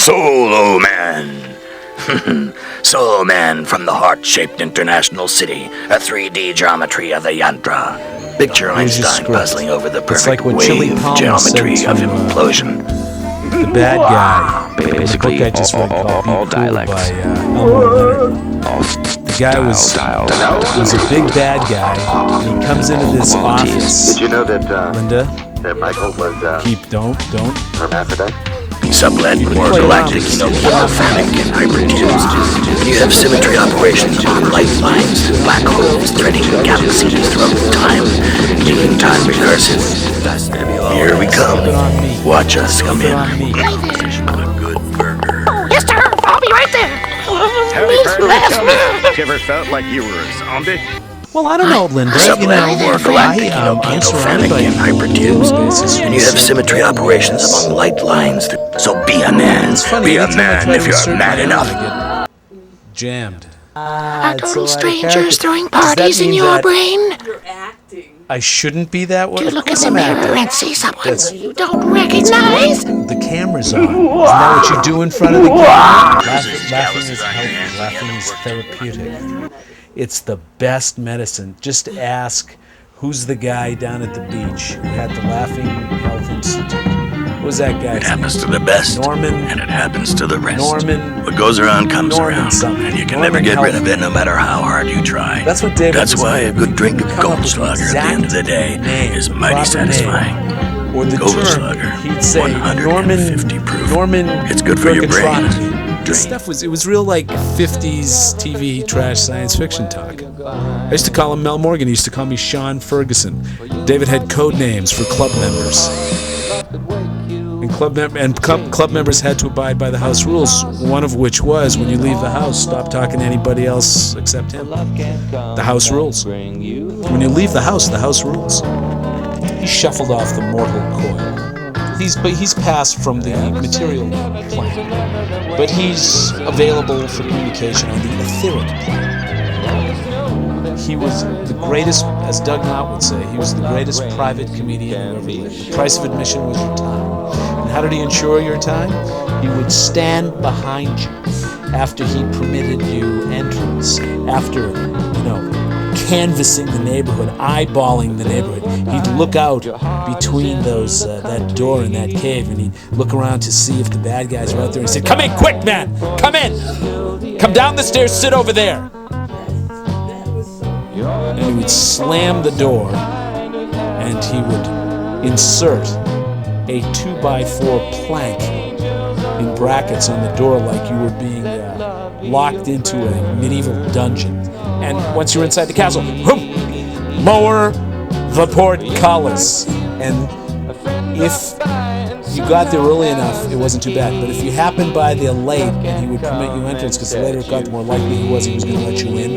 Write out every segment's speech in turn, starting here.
Solo Man. Solo Man from the heart-shaped international city, a 3D geometry of the yantra. Picture Einstein puzzling over the perfect wave geometry of implosion. The bad guy. Basically, the book I just read called all Be Cool dialects. by The guy was a big bad guy, and he comes into this office. Did you know that, Linda? That Michael was, Don't. hermaphrodite? Sublet more galactic, monofanic, and hyperfused. You have symmetry operations on light lines, black holes threading galaxies throughout time, making time recursive. Here we come. Watch us come in. A good burger. Oh, yes, sir. I'll be right there. You ever felt like you were a zombie? Well, I don't know, Linda. Sublet more galactic, monofanic, and hyperfused. And you have symmetry operations among light lines. So be a man. Be a man if you're mad enough. Jammed. Are total strangers throwing parties in your brain? You're acting. I shouldn't be that way. Do you look in the mirror and see someone you don't recognize? The camera's on. Isn't that what you do in front of the camera? Laughing is healthy. Laughing is therapeutic. It's the best medicine. Just ask who's the guy down at the beach who had the Laughing Health Institute. What was that guy? It happens to the best, Norman, and it happens to the rest. Norman. What goes around comes around, something. and you can Norman never get rid of Health. it no matter how hard you try. That's what David. That's why a good drink of Come up with the Goldschlager at the end of the day name, is mighty proper satisfying. name. Or the Goldschlager, term, he'd say 150 proof. Norman. It's good for your brain. This stuff was real like 50s TV trash science fiction talk. I used to call him Mel Morgan. He used to call me Sean Ferguson. David had code names for club members. And club members had to abide by the house rules, one of which was when you leave the house, stop talking to anybody else except him. The house rules. When you leave the house rules. He shuffled off the mortal coil. He's passed from the material plane, but he's available for communication on the etheric plane. He was the greatest, as Doug Knott would say, he was the greatest private comedian who ever lived. The price of admission was your time. And how did he ensure your time? He would stand behind you after he permitted you entrance, after, canvassing the neighborhood, eyeballing the neighborhood. He'd look out between those that door in that cave, and he'd look around to see if the bad guys were out there. He said, "Come in, quick, man! Come in! Come down the stairs, sit over there!" And he would slam the door, and he would insert a 2x4 plank in brackets on the door like you were being locked into a medieval dungeon. And once you're inside the castle, lower the portcullis. And if you got there early enough, it wasn't too bad. But if you happened by there late, and he would permit you entrance, because the later it got, the more likely he was going to let you in.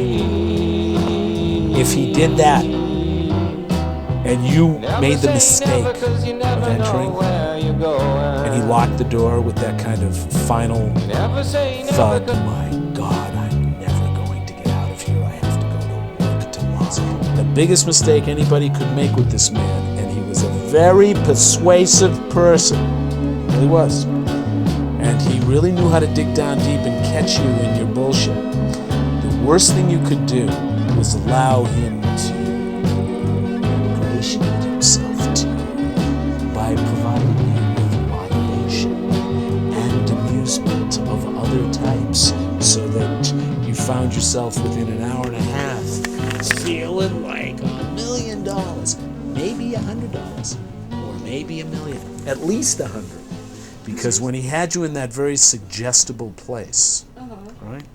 If he did that, and you made the mistake of entering, and he locked the door with that kind of final thud, my God, I'm never going to get out of here. I have to go to work tomorrow. The biggest mistake anybody could make with this man, and he was a very persuasive person, he really was, and he really knew how to dig down deep and catch you in your bullshit. The worst thing you could do was allow him to ingratiate himself to you by providing you with motivation and amusement of other types, so that you found yourself within an hour and a half feeling like $1 million, maybe $100, or maybe $1 million, at least 100, because when he had you in that very suggestible place, right?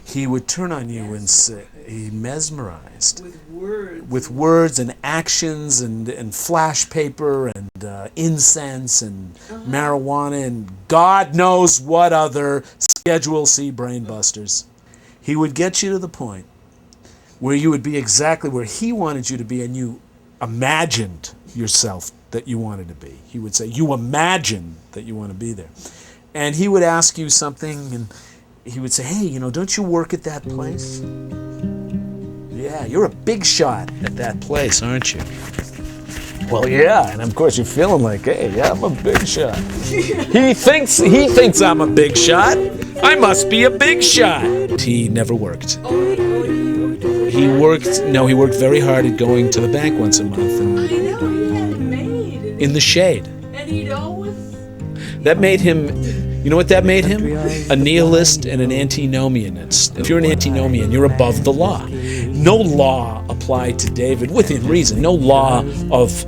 He would turn on you and say, he mesmerized. With words and actions and flash paper and incense and marijuana and God knows what other Schedule C brainbusters. He would get you to the point where you would be exactly where he wanted you to be, and you imagined yourself that you wanted to be. He would say, you imagine that you want to be there. And he would ask you something, and he would say, hey, don't you work at that place? Yeah, you're a big shot at that place, aren't you? Well, yeah, and of course you're feeling like, hey, yeah, I'm a big shot. He thinks I'm a big shot. I must be a big shot. He never worked. He worked very hard at going to the bank once a month and in the shade. And he'd always... That made him, you know what that made him? A nihilist and an antinomianist. If you're an antinomian, you're above the law. No law applied to David, within reason. No law of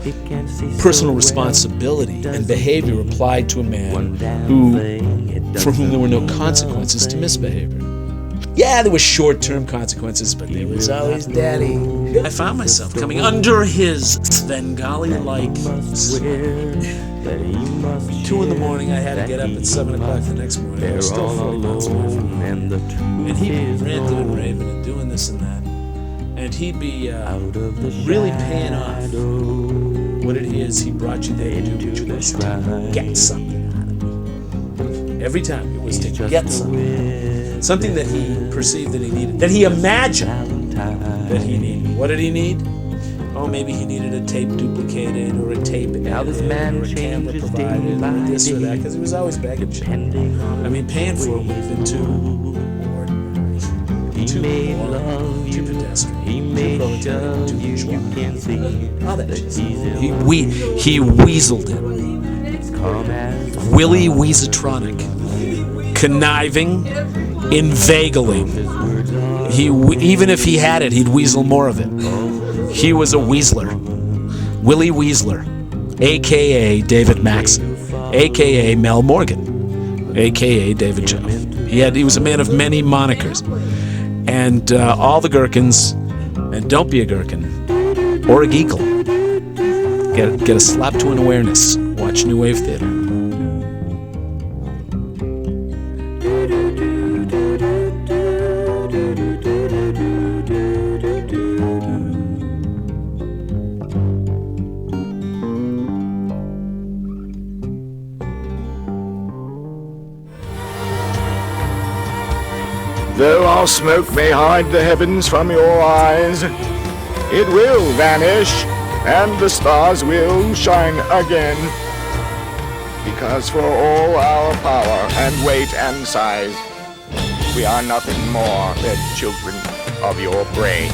personal responsibility and behavior applied to a man for whom there were no consequences to misbehavior. Yeah, there were short-term consequences, but there was always Daddy. I found myself coming under his Svengali-like sway. 2 in the morning, I had to get up at 7 o'clock the next morning. I was still 40 pounds away from him. And he'd be ranting and raving and doing this and that. And he'd be really paying off what it is he brought you there to do, which was to get something out of it. Every time, it was to get something. Something that he perceived that he needed, that he imagined that he needed. What did he need? Oh, maybe he needed a tape duplicated, or a tape edited, or a camera provided, or this or that, because he was always begging shit. I mean, paying for it would have been too ordinary, too boring, too pedestrian, too proletarian, too bourgeois. All that shit. He weaseled it. Willy Weasatronic. Conniving, inveigling. Even if he had it, he'd weasel more of it. He was a weaseler. Willie Weasler, a.k.a. David Maxon, a.k.a. Mel Morgan, a.k.a. David Jove. He was a man of many monikers. And all the gherkins, and don't be a gherkin, or a geekle. Get a slap to an awareness. Watch New Wave Theater. Though our smoke may hide the heavens from your eyes, it will vanish, and the stars will shine again. Because for all our power and weight and size, we are nothing more than children of your brain.